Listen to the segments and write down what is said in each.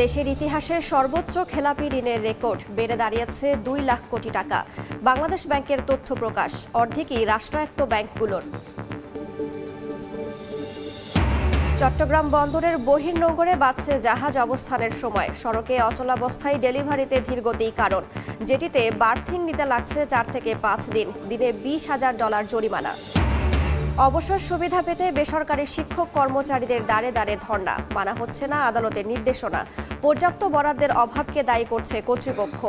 দেশের ইতিহাসে সর্বোচ্চ খেলাপি ঋণের রেকর্ড বেড়ে দাঁড়িয়েছে 2 লাখ কোটি টাকা। বাংলাদেশ ব্যাংকের তথ্য প্রকাশ, অর্ধেকই রাষ্ট্রায়ত্ত ব্যাংকগুলোর। চট্টগ্রাম বন্দরের বহির্নোঙরে বাড়ছে জাহাজ অবস্থানের সময়। সড়কে অচলাবস্থায় ডেলিভারিতে ধীরগতির কারণ, যেটিতে বার্থিং নিতে লাগছে 4 থেকে 5 দিন। দিনে $20,000 জরিমানা। অবসর সুবিধা পেতে বেসরকারি শিক্ষক কর্মচারীদের দাঁড়ে দাঁড়ে ধর্ণা, মানা হচ্ছে না আদালতের নির্দেশনা। পর্যাপ্ত বরাদ্দের অভাবকে দায়ী করছে কর্তৃপক্ষ।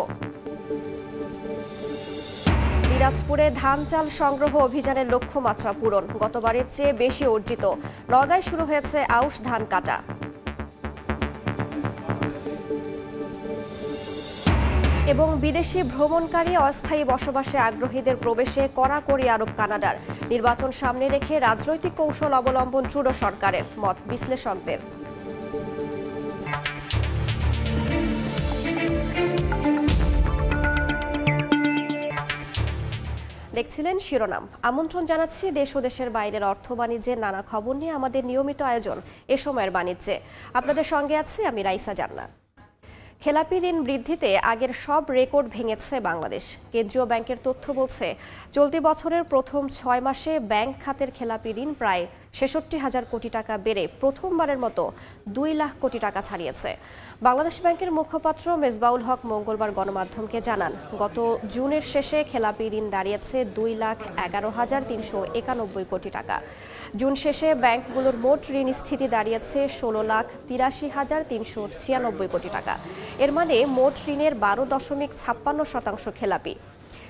দিনাজপুরে ধান চাল সংগ্রহ অভিযানের লক্ষ্যমাত্রা পূরণ, গতবারের চেয়ে বেশি অর্জিত। নওগাঁয় শুরু হয়েছে আউশ ধান কাটা। এবং বিদেশি ভ্রমণকারী অস্থায়ী বসবাসে আগ্রহীদের প্রবেশে কড়াকড়ি আরোপ কানাডার। নির্বাচন সামনে রেখে রাজনৈতিক কৌশল অবলম্বন ট্রুডো সরকারের, মত বিশ্লেষকদের। দেখছিলেন শিরোনাম। আমন্ত্রণ জানাচ্ছি দেশ ও দেশের বাইরের অর্থ বাণিজ্যের নানা খবর নিয়ে আমাদের নিয়মিত আয়োজন এ সময়ের বাণিজ্যে। আপনাদের সঙ্গে আছি আমি রাইসা জান্নাত। খেলাপি ঋণ বৃদ্ধিতে আগের সব রেকর্ড ভেঙেছে বাংলাদেশ। কেন্দ্রীয় ব্যাংকের তথ্য বলছে, চলতি বছরের প্রথম 6 মাসে ব্যাংক খাতের খেলাপি ঋণ প্রায় 66,000 কোটি টাকা বেড়ে প্রথমবারের মতো 2 লাখ কোটি টাকা ছাড়িয়েছে। বাংলাদেশ ব্যাংকের মুখপাত্র মেজবাউল হক মঙ্গলবার গণমাধ্যমকে জানান, গত জুনের শেষে খেলাপি ঋণ দাঁড়িয়েছে 2,11,391 কোটি টাকা। জুন শেষে ব্যাংকগুলোর মোট ঋণ স্থিতি দাঁড়িয়েছে 16,83,396 কোটি টাকা। এর মানে মোট ঋণের 12.56% খেলাপি।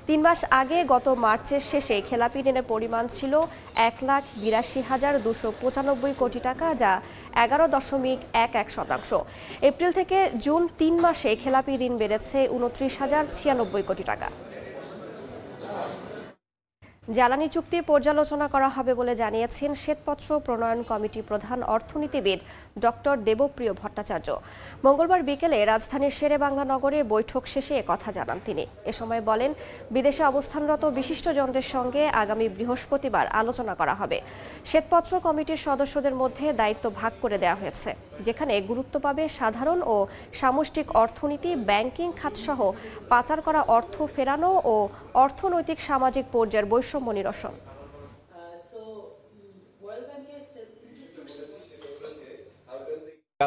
3 মাস আগে গত মার্চের শেষে খেলাপি ঋণের পরিমাণ ছিল 1,82,295 কোটি টাকা, যা 11.11%। এপ্রিল থেকে জুন 3 মাসে খেলাপি ঋণ বেড়েছে 29,096 কোটি টাকা। জ্বালানি চুক্তি পর্যালোচনা করা হবে বলে জানিয়েছেন শ্বেতপত্র প্রণয়ন কমিটি প্রধান অর্থনীতিবিদ ডক্টর দেবপ্রিয় ভট্টাচার্য। মঙ্গলবার বিকেলে রাজধানীর শেরেবাংলা নগরে বৈঠক শেষে একথা জানান তিনি। এ সময় বলেন, বিদেশে অবস্থানরত বিশিষ্টজনদের সঙ্গে আগামী বৃহস্পতিবার আলোচনা করা হবে। শ্বেতপত্র কমিটির সদস্যদের মধ্যে দায়িত্ব ভাগ করে দেওয়া হয়েছে, যেখানে গুরুত্ব পাবে সাধারণ ও সামষ্টিক অর্থনীতি, ব্যাংকিং খাতসহ পাচার করা অর্থ ফেরানো ও অর্থনৈতিক সামাজিক পর্যায়ের বৈষম্য নিরসন।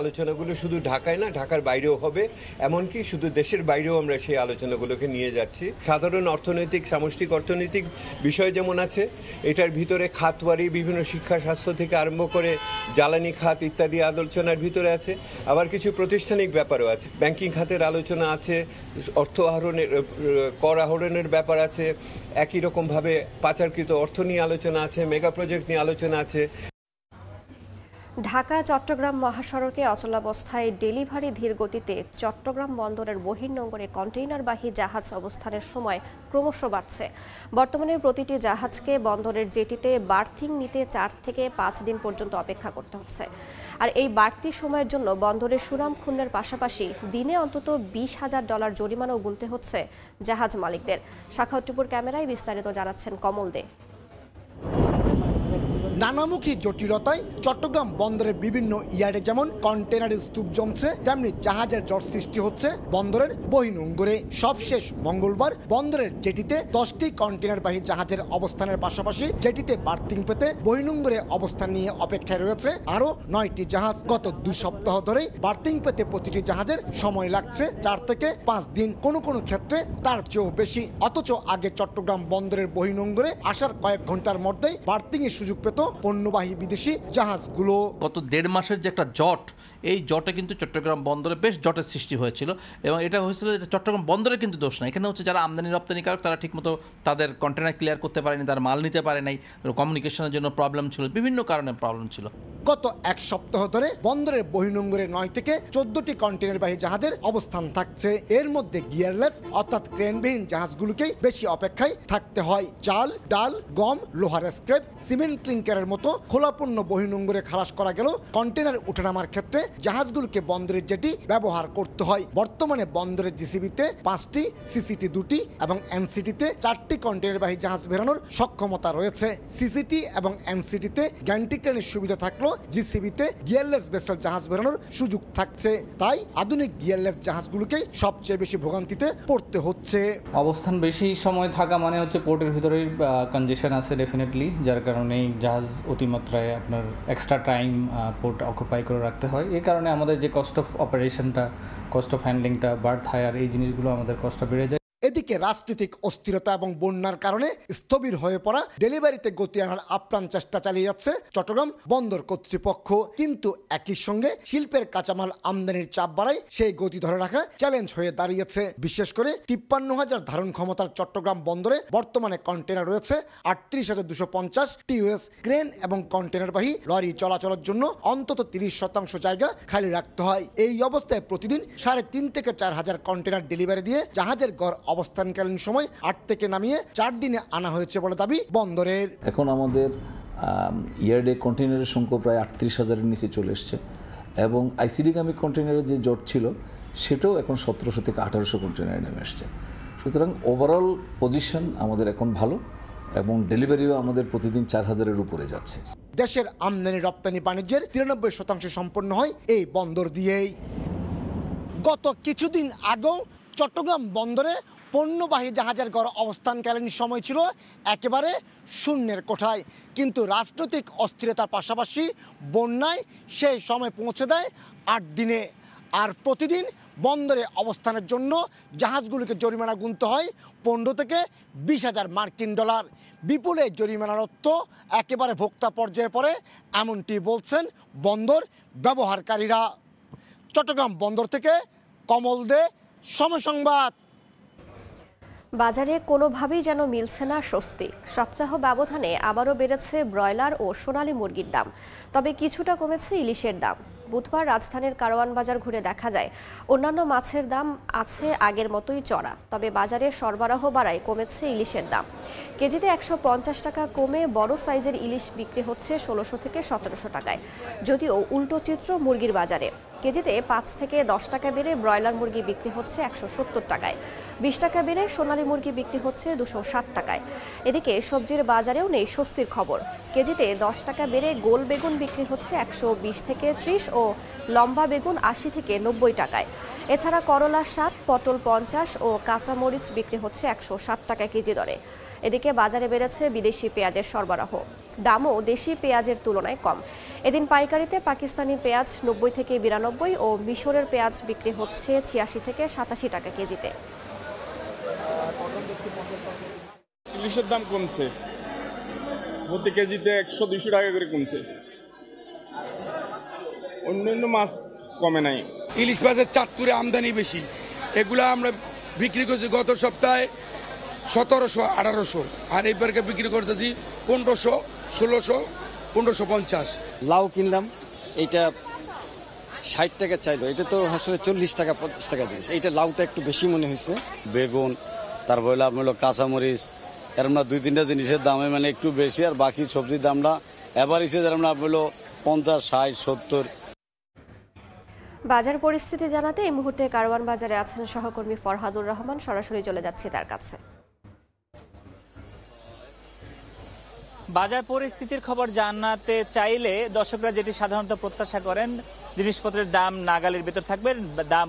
আলোচনাগুলো শুধু ঢাকায় না, ঢাকার বাইরেও হবে, এমনকি শুধু দেশের বাইরেও আমরা সেই আলোচনাগুলোকে নিয়ে যাচ্ছি। সাধারণ অর্থনৈতিক, সামষ্টিক অর্থনৈতিক বিষয় যেমন আছে, এটার ভিতরে খাতওয়ারি বিভিন্ন শিক্ষা, স্বাস্থ্য থেকে আরম্ভ করে জ্বালানি খাত ইত্যাদি আলোচনার ভিতরে আছে। আবার কিছু প্রাতিষ্ঠানিক ব্যাপারও আছে, ব্যাংকিং খাতের আলোচনা আছে, অর্থ আহরণের, কর আহরণের ব্যাপার আছে, একই রকমভাবে পাচারকৃত অর্থ নিয়ে আলোচনা আছে, মেগা প্রজেক্ট নিয়ে আলোচনা আছে। ঢাকা চট্টগ্রাম মহাসড়কে অচলাবস্থায় ডেলিভারি ধীর গতিতে চট্টগ্রাম বন্দরের বহির্নোঙরে কন্টেইনারবাহী জাহাজ অবস্থানের সময় ক্রমশ বাড়ছে। বর্তমানে প্রতিটি জাহাজকে বন্দরের জেটিতে বার্থিং নিতে 4 থেকে 5 দিন পর্যন্ত অপেক্ষা করতে হচ্ছে। আর এই বাড়তি সময়ের জন্য বন্দরের সুনাম ক্ষুণ্ণের পাশাপাশি দিনে অন্তত $20,000 জরিমানাও গুনতে হচ্ছে জাহাজ মালিকদের। শাখাউত্তিপুর ক্যামেরায় বিস্তারিত জানাচ্ছেন কমল দে। নানামুখী জটিলতায় চট্টগ্রাম বন্দরের বিভিন্ন ইয়ার্ডে যেমন কন্টেনারের স্তূপ জমছে, তেমনি জাহাজের জট সৃষ্টি হচ্ছে বন্দরের বহির্নোঙরে। সবশেষ মঙ্গলবার বন্দরের জেটিতে 10টি কন্টেনারবাহী জাহাজের অবস্থানের পাশাপাশি জেটিতে বার্থিং পেতে বহির্নোঙরে অবস্থান নিয়ে অপেক্ষায় রয়েছে আরও 9টি জাহাজ। গত 2 সপ্তাহ ধরেই বার্থিং পেতে প্রতিটি জাহাজের সময় লাগছে 4 থেকে 5 দিন, কোনো কোনো ক্ষেত্রে তার চেয়েও বেশি। অথচ আগে চট্টগ্রাম বন্দরের বহির্নোঙরে আসার কয়েক ঘন্টার মধ্যেই বার্থিংয়ের সুযোগ পেত পণ্যবাহী বিদেশি জাহাজগুলো। গত 1.5 মাসের যে একটা জট, এই জটে কিন্তু চট্টগ্রাম বন্দরে বেশ জটের সৃষ্টি হয়েছিল। এবং এটা হয়েছিল চট্টগ্রাম বন্দরে কিন্তু দোষ না, এখানে হচ্ছে যারা আমদানি রপ্তানিকারক তারা ঠিকমতো তাদের কন্টেনার ক্লিয়ার করতে পারেনি, তারা মাল নিতে পারে নাই, কমিউনিকেশনের জন্য প্রবলেম ছিল, বিভিন্ন কারণে প্রবলেম ছিল। গত 1 সপ্তাহ ধরে বন্দরের বহির্নোঙরে 9 থেকে 14টি কন্টেনারবাহী জাহাজের অবস্থান থাকছে। এর মধ্যে গিয়ারলেস অর্থাৎ ক্রেনবিহীন জাহাজগুলোকেই বেশি অপেক্ষায় থাকতে হয়। চাল, ডাল, গম, লোহার স্ক্র্যাপ, সিমেন্ট ক্লিংকারের প্রথমবারের মতো খোলাপূর্ণ বহির্নোঙরে খালাস করা গেল কন্টেনার উঠানামার ক্ষেত্রে জাহাজগুলোকে বন্দরের জেটি ব্যবহার করতে হয়। বর্তমানে বন্দরের জিসিবিতে 5টি, সিসিটি 2টি এবং এনসিটিতে 4টি কন্টেনারবাহী জাহাজ বেরানোর সক্ষমতা রয়েছে। সিসিটি এবং এনসিটিতে গ্যান্টি ক্রেনের সুবিধা থাকলেও জিসিবিতে গিয়ারলেস ভেসেল জাহাজ বেরানোর সুযোগ থাকছে। তাই আধুনিক গিয়ারলেস জাহাজগুলোকে সবচেয়ে বেশি ভোগান্তিতে পড়তে হচ্ছে। অবস্থান বেশি সময় থাকা মানে হচ্ছে পোর্টের ভিতরেই কনজেশন আছে ডেফিনেটলি, যার কারণে জাহাজ অতিমাত্রায় আপনার এক্সট্রা টাইম পোর্ট অকুপাই করে রাখতে হয়। এই কারণে আমাদের যে কস্ট অফ অপারেশনটা, কস্ট অফ হ্যান্ডলিংটা, বার্থ হায়ার, এই জিনিসগুলো আমাদের কষ্ট বেড়ে যায়। এদিকে রাজনৈতিক অস্থিরতা এবং বন্যার কারণে স্থবির হয়ে পড়া ডেলিভারিতে গতি আনার আপ্রাণ চেষ্টা চালিয়ে যাচ্ছে চট্টগ্রাম বন্দর কর্তৃপক্ষ। কিন্তু একই সঙ্গে শিল্পের কাঁচামাল আমদানির চাপ বাড়ায় সেই গতি ধরে রাখা চ্যালেঞ্জ হয়ে দাঁড়িয়েছে। বিশেষ করে 53,000 ধারণ ক্ষমতার চট্টগ্রাম বন্দরে বর্তমানে কন্টেনার রয়েছে 38,250 টিউএস। ক্রেন এবং কন্টেনারবাহী লরি চলাচলের জন্য অন্তত 30% জায়গা খালি রাখতে হয়। এই অবস্থায় প্রতিদিন 3.5 থেকে 4,000 কন্টেনার ডেলিভারি দিয়ে জাহাজের গড় অবস্থানকালীন সময় 8 থেকে নামিয়ে 4 দিনে আনা হয়েছে বলে দাবি বন্দরের। এখন আমাদের ইয়ার্ডে কন্টেনারের সংখ্যা প্রায় 38,000-এর নিচে চলে এসছে এবং আইসিডিগামী কন্টেনারের যে জট ছিল সেটাও এখন 1700 থেকে 1800 কন্টেনারে নেমে আসছে। সুতরাং ওভারঅল পজিশন আমাদের এখন ভালো এবং ডেলিভারিও আমাদের প্রতিদিন 4,000-এর উপরে যাচ্ছে। দেশের আমদানি রপ্তানি বাণিজ্যের 93% সম্পন্ন হয় এই বন্দর দিয়েই। গত কিছুদিন আগেও চট্টগ্রাম বন্দরে পণ্যবাহী জাহাজের গড় অবস্থানকালীন সময় ছিল একেবারে শূন্যের কোঠায়। কিন্তু রাজনৈতিক অস্থিরতার পাশাপাশি বন্যায় সেই সময় পৌঁছে দেয় 8 দিনে। আর প্রতিদিন বন্দরে অবস্থানের জন্য জাহাজগুলোকে জরিমানা গুনতে হয় 15 থেকে 20,000 মার্কিন ডলার। বিপুল এই জরিমানার অর্থ একেবারে ভোক্তা পর্যায়ে পড়ে, এমনটি বলছেন বন্দর ব্যবহারকারীরা। চট্টগ্রাম বন্দর থেকে কমল দে, সময় সংবাদ। বাজারে কোনোভাবেই যেন মিলছে না স্বস্তি। সপ্তাহ ব্যবধানে আবারও বেড়েছে ব্রয়লার ও সোনালী মুরগির দাম, তবে কিছুটা কমেছে ইলিশের দাম। বুধবার রাজধানীর কারওয়ান বাজার ঘুরে দেখা যায় অন্যান্য মাছের দাম আছে আগের মতোই চড়া, তবে বাজারে সরবরাহ বাড়ায় কমেছে ইলিশের দাম। কেজিতে 150 টাকা কমে বড় সাইজের ইলিশ বিক্রি হচ্ছে 1600 থেকে 1700 টাকায়। যদিও উল্টো চিত্র মুরগির বাজারে। কেজিতে 5 থেকে 10 টাকা বেড়ে ব্রয়লার মুরগি বিক্রি হচ্ছে 170 টাকায়, 20 টাকা বেড়ে সোনালী মুরগি বিক্রি হচ্ছে 260 টাকায়। এদিকে সবজির বাজারেও নেই স্বস্তির খবর। কেজিতে 10 টাকা বেড়ে গোল বেগুন বিক্রি হচ্ছে 120 থেকে 30 ও লম্বা বেগুন 80 থেকে 90 টাকায়। এছাড়া করলা 60, পটল 50 ও কাঁচা মরিচ বিক্রি হচ্ছে 160 টাকা কেজি দরে। এদিকে বাজারে বেড়েছে বিদেশি পেঁয়াজের সরবরাহ, দামও দেশি পেঁয়াজের তুলনায় কম। এদিন পাইকারিতে পাকিস্তানি পেঁয়াজ 90 থেকে 92 ও মিশরের পেঁয়াজ বিক্রি হচ্ছে 86 থেকে 87 টাকা কেজিতে। ইলিশের দাম কমছে, প্রতি কেজিতে 100-200 টাকা করে কমছে, অন্যান্য মাছ কমে নাই। ইলিশ মাছের চাঁদপুরে আমদানি বেশি, এগুলা আমরা বিক্রি করছি গত সপ্তাহে 1700-1800, আর এইবারকে বিক্রি করতেছি 1500, 1600, 1550। লাউ কিনলাম, এইটা 60 টাকা চাইলো, এটা তো আসলে 40 টাকা 50 টাকা জিনিস। এইটা লাউটা একটু বেশি মনে হয়েছে। বেগুন, তারপর আপনার কাঁচামরিচ, এরকম 2-3টা জিনিসের দামে মানে একটু বেশি, আর বাকি সবজির দামটা এভারেজে যেরকম আপনার 50, 60, 70। বাজার পরিস্থিতি জানাতে এই মুহূর্তে কারওয়ান বাজারে আছেন সহকর্মী ফরহাদুর রহমান। সরাসরি চলে যাচ্ছি তার কাছে। বাজার পরিস্থিতির খবর জানাতে চাইলে দর্শকরা যেটি সাধারণত প্রত্যাশা করেন, জিনিসপত্রের দাম নাগালের ভেতর থাকবে, দাম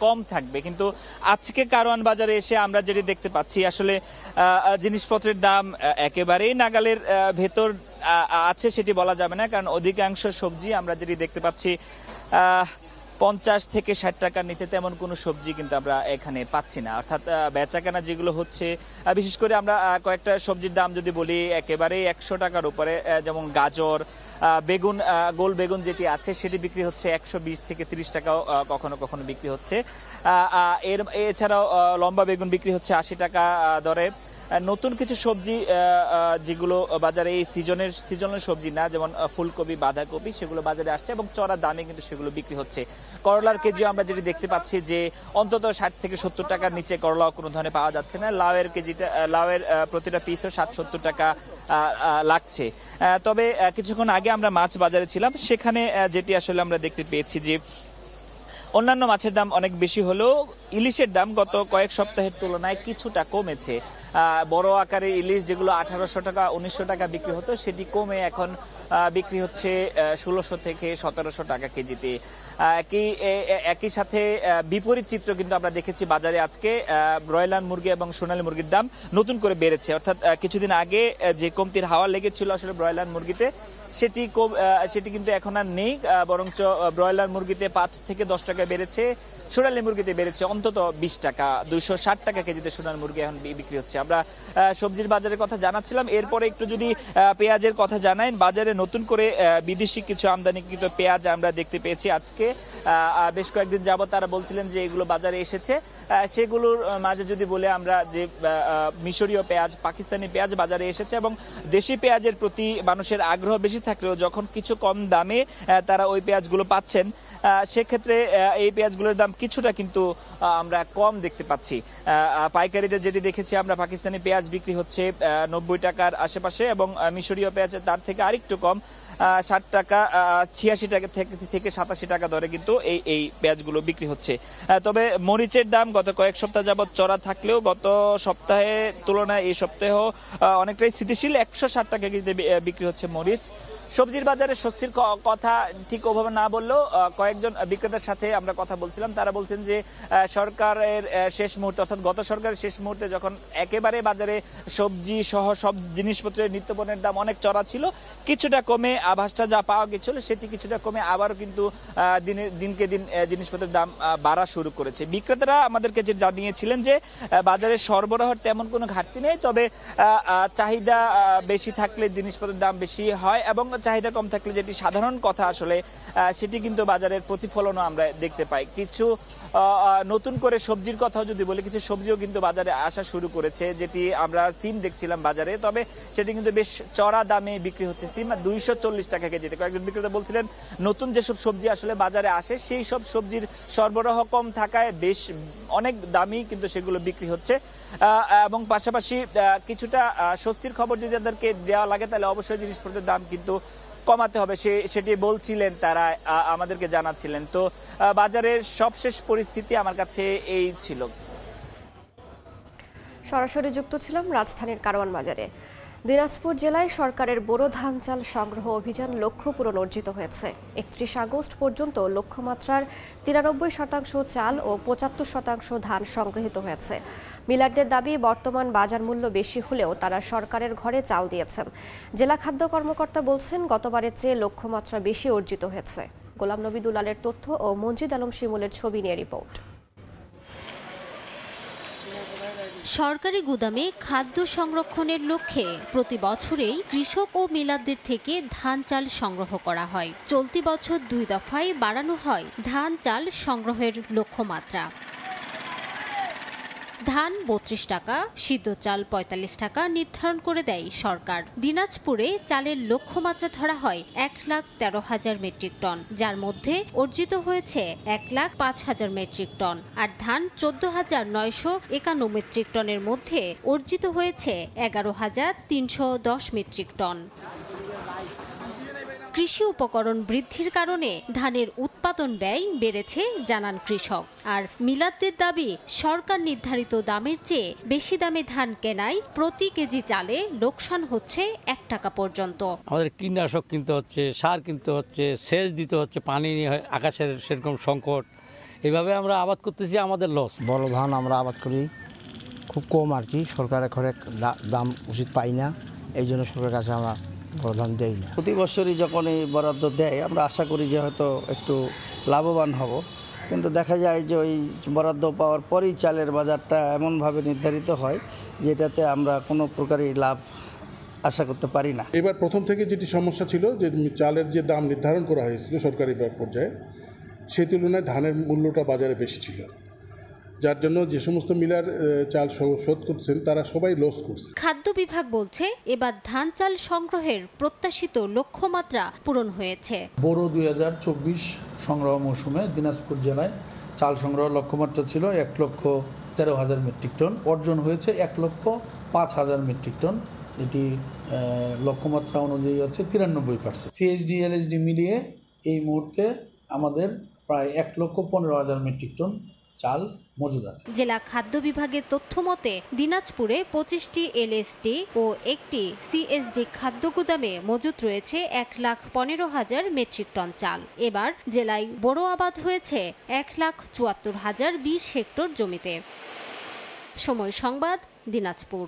কম থাকবে। কিন্তু আজকে কারওয়ান বাজারে এসে আমরা যেটি দেখতে পাচ্ছি, আসলে জিনিসপত্রের দাম একেবারেই নাগালের ভেতর আছে সেটি বলা যাবে না, কারণ অধিকাংশ সবজি আমরা যেটি দেখতে পাচ্ছি 50 থেকে 60 টাকার নিচে তেমন কোনো সবজি কিন্তু আমরা এখানে পাচ্ছি না। অর্থাৎ বেচাকেনা যেগুলো হচ্ছে, বিশেষ করে আমরা কয়েকটা সবজির দাম যদি বলি একেবারে 100 টাকার উপরে, যেমন গাজর, বেগুন, গোল বেগুন যেটি আছে সেটি বিক্রি হচ্ছে 120 থেকে 30 টাকাও কখনো কখনো বিক্রি হচ্ছে। এছাড়াও লম্বা বেগুন বিক্রি হচ্ছে 80 টাকা দরে। নতুন কিছু সবজি যেগুলো বাজারে এই সিজনের সবজি না, যেমন ফুলকপি, বাঁধাকপি, সেগুলো বাজারে আসছে এবং চড়া দামে কিন্তু সেগুলো বিক্রি হচ্ছে। করলার কেজিও আমরা যেটি দেখতে পাচ্ছি যে অন্তত 60 থেকে 70 টাকার নিচে করলা কোনো ধরনের পাওয়া যাচ্ছে না। লাউয়ের প্রতিটা পিসও 60-70 টাকা লাগছে। তবে কিছুক্ষণ আগে আমরা মাছ বাজারে ছিলাম, সেখানে যেটি আসলে আমরা দেখতে পেয়েছি যে অন্যান্য মাছের দাম অনেক বেশি হলেও ইলিশের দাম গত কয়েক সপ্তাহের তুলনায় কিছুটা কমেছে। বড় আকারের ইলিশ যেগুলো 1800 টাকা 1900 টাকা বিক্রি হতো, সেটি কমে এখন বিক্রি হচ্ছে 1600 থেকে 1700 টাকা কেজিতে। একই সাথে বিপরীত চিত্র কিন্তু আমরা দেখেছি বাজারে আজকে ব্রয়লার মুরগি এবং সোনালী মুরগির দাম নতুন করে বেড়েছে। অর্থাৎ কিছুদিন আগে যে কমতির হাওয়া লেগেছিল আসলে ব্রয়লার মুরগিতে, সেটি কিন্তু এখন আর নেই, বরঞ্চ ব্রয়লার মুরগিতে 5 থেকে 10 টাকা বেড়েছে, সোনালী মুরগিতে বেড়েছে অন্তত 20 টাকা। 260 টাকা কেজিতে সোনালী মুরগি এখন বিক্রি হচ্ছে। আমরা সবজির বাজারের কথা জানাচ্ছিলাম, এরপরে একটু যদি পেঁয়াজের কথা জানাই, বাজারে নতুন করে বিদেশি কিছু আমদানিকৃত পেঁয়াজ আমরা দেখতে পেয়েছি আজকে। বেশ কয়েকদিন যাবত তারা বলছিলেন যে এগুলো বাজারে এসেছে, সেগুলোর মাঝে যদি বলে আমরা যে মিশরীয় পেঁয়াজ, পাকিস্তানি পেঁয়াজ বাজারে এসেছে এবং দেশি পেঁয়াজের প্রতি মানুষের আগ্রহ বেশি থাকলেও যখন কিছু কম দামে তারা ওই পেঁয়াজগুলো পাচ্ছেন, সেক্ষেত্রে এই পেঁয়াজগুলোর দাম কিছুটা কিন্তু আমরা কম দেখতে পাচ্ছি। পাইকারিতে যেটি দেখেছি আমরা, পাকিস্তানি পেঁয়াজ বিক্রি হচ্ছে 90 টাকার আশেপাশে এবং মিশরীয় পেঁয়াজ তার থেকে আরেকটু কম, 60 টাকা 86 টাকা থেকে 87 টাকা দরে কিন্তু এই পেঁয়াজগুলো বিক্রি হচ্ছে। তবে মরিচের দাম গত কয়েক সপ্তাহ যাবত চড়া থাকলেও গত সপ্তাহের তুলনায় এই সপ্তাহেও অনেকটাই স্থিতিশীল, 160 টাকা কেজিতে বিক্রি হচ্ছে মরিচ। সবজির বাজারে স্বস্তির কথা ঠিক ওভাবে না বললেও কয়েকজন বিক্রেতার সাথে আমরা কথা বলছিলাম, তারা বলছেন যে সরকারের শেষ মুহূর্তে, অর্থাৎ গত সরকারের শেষ মুহূর্তে যখন একেবারে বাজারে সবজি সহ সব জিনিসপত্রের নিত্যপণ্যের দাম অনেক চড়া ছিল, কিছুটা কমে আভাসটা যা পাওয়া গেছিল সেটি কিছুটা কমে আবারও কিন্তু দিনকে দিন জিনিসপত্রের দাম বাড়া শুরু করেছে। বিক্রেতারা আমাদেরকে যে জানিয়েছিলেন যে বাজারে সরবরাহের তেমন কোনো ঘাটতি নেই, তবে চাহিদা বেশি থাকলে জিনিসপত্রের দাম বেশি হয় এবং চাহিদা কম থাকলে যেটি সাধারণ কথা আসলে, সেটি কিন্তু বাজারের প্রতিফলনও আমরা দেখতে পাই। কিছু নতুন করে সবজির কথাও যদি বলি, কিছু সবজিও কিন্তু বাজারে আসা শুরু করেছে, যেটি আমরা সিম দেখছিলাম বাজারে, তবে সেটি কিন্তু বেশ চড়া দামে বিক্রি হচ্ছে। সিম 240 টাকা কেজিতে। কয়েকজন বিক্রেতা বলছিলেন নতুন যেসব সবজি আসলে বাজারে আসে সেই সব সবজির সরবরাহ কম থাকায় বেশ অনেক দামি কিন্তু সেগুলো বিক্রি হচ্ছে। এবং পাশাপাশি কিছুটা স্বস্তির খবর যদি তাদেরকে দেওয়া লাগে তাহলে অবশ্যই জিনিসপত্রের দাম কিন্তু কমাতে হবে, সেটি বলছিলেন তারা, আমাদেরকে জানাচ্ছিলেন। তো বাজারের সবশেষ পরিস্থিতি আমার কাছে এই ছিল। সরাসরি যুক্ত ছিলাম রাজধানীর কারওয়ান বাজারে। দিনাজপুর জেলায় সরকারের বোরো ধান চাল সংগ্রহ অভিযান লক্ষ্য পূরণ অর্জিত হয়েছে। 31 আগস্ট পর্যন্ত লক্ষ্যমাত্রার 93% চাল ও 75% ধান সংগৃহীত হয়েছে। মিলারদের দাবি, বর্তমান বাজার মূল্য বেশি হলেও তারা সরকারের ঘরে চাল দিয়েছেন। জেলা খাদ্য কর্মকর্তা বলছেন গতবারের চেয়ে লক্ষ্যমাত্রা বেশি অর্জিত হয়েছে। গোলাম নবী দুলালের তথ্য ও মঞ্জিদ আলম শিমুলের ছবি নিয়ে রিপোর্ট। সরকারি গুদামে খাদ্য সংরক্ষণের লক্ষ্যে প্রতি বছরেই কৃষক ও মিলাদদের থেকে ধান চাল সংগ্রহ করা হয়। চলতি বছর 2 দফায় বাড়ানো হয় ধান চাল সংগ্রহের লক্ষ্যমাত্রা। ধান 32 টাকা, সিদ্ধ চাল 45 টাকা নির্ধারণ করে দেয় সরকার। দিনাজপুরে চালের লক্ষ্যমাত্রা ধরা হয় 1,13,000 মেট্রিক টন, যার মধ্যে অর্জিত হয়েছে 1,05,000 মেট্রিক টন। আর ধান 14,951 মেট্রিক টনের মধ্যে অর্জিত হয়েছে 11,310 মেট্রিক টন। কৃষি উপকরণ বৃদ্ধির কারণে ধানের উৎপাদন ব্যয় বেড়েছে জানান কৃষক। আর মিলাদদের দাবি, সরকার নির্ধারিত দামের চেয়ে বেশি দামে ধান কেনায় প্রতি কেজি চালে লোকসান হচ্ছে 1 টাকা পর্যন্ত। আমাদের কীটনাশক কিনতে হচ্ছে, সার কিনতে হচ্ছে, সেচ দিতে হচ্ছে, পানি আকাশের সেরকম সংকট, এভাবে আমরা আবাদ করতেছি, আমাদের লস। বড় ধান আমরা আবাদ করি খুব কম আর কি, সরকারের ঘরে দাম উচিত পাই না, এই জন্য সরকারের কাছে আমরা বরাদ্দ দেই না। প্রতি বছরই যখন এই বরাদ্দ দেয় আমরা আশা করি যে হয়তো একটু লাভবান হব, কিন্তু দেখা যায় যে ওই বরাদ্দ পাওয়ার পরেই চালের বাজারটা এমনভাবে নির্ধারিত হয় যেটাতে আমরা কোনো প্রকারই লাভ আশা করতে পারি না। এবার প্রথম থেকে যেটি সমস্যা ছিল যে চালের যে দাম নির্ধারণ করা হয়েছিল সরকারি পর্যায়ে, সেই তুলনায় ধানের মূল্যটা বাজারে বেশি ছিল, যার জন্য যে সমস্ত মিলার চাল শোধ করছেন তারা সবাই লস করছে। খাদ্য বিভাগ বলছে এবার ধান চাল সংগ্রহের প্রত্যাশিত লক্ষ্যমাত্রা পূরণ হয়েছে। বোরো 2024 সংগ্রহ মৌসুমে দিনাজপুর জেলায় চাল সংগ্রহ লক্ষ্যমাত্রা ছিল 1,13,000 মেট্রিক টন, অর্জন হয়েছে 1,05,000 মেট্রিক টন। এটি লক্ষ্যমাত্রা অনুযায়ী হচ্ছে 93%। সিএসডি এলএসডি মিলিয়ে এই মুহূর্তে আমাদের প্রায় 1,15,000 মেট্রিক টন চাল মজুদ আছে। জেলা খাদ্য বিভাগের তথ্য মতে দিনাজপুরে 25টি এলএসডি ও একটি সিএসডি খাদ্য গুদামে মজুদ রয়েছে 1,15,000 মেট্রিক টন চাল। এবার জেলায় বড় আবাদ হয়েছে 1,74,020 হেক্টর জমিতে। সময় সংবাদ, দিনাজপুর।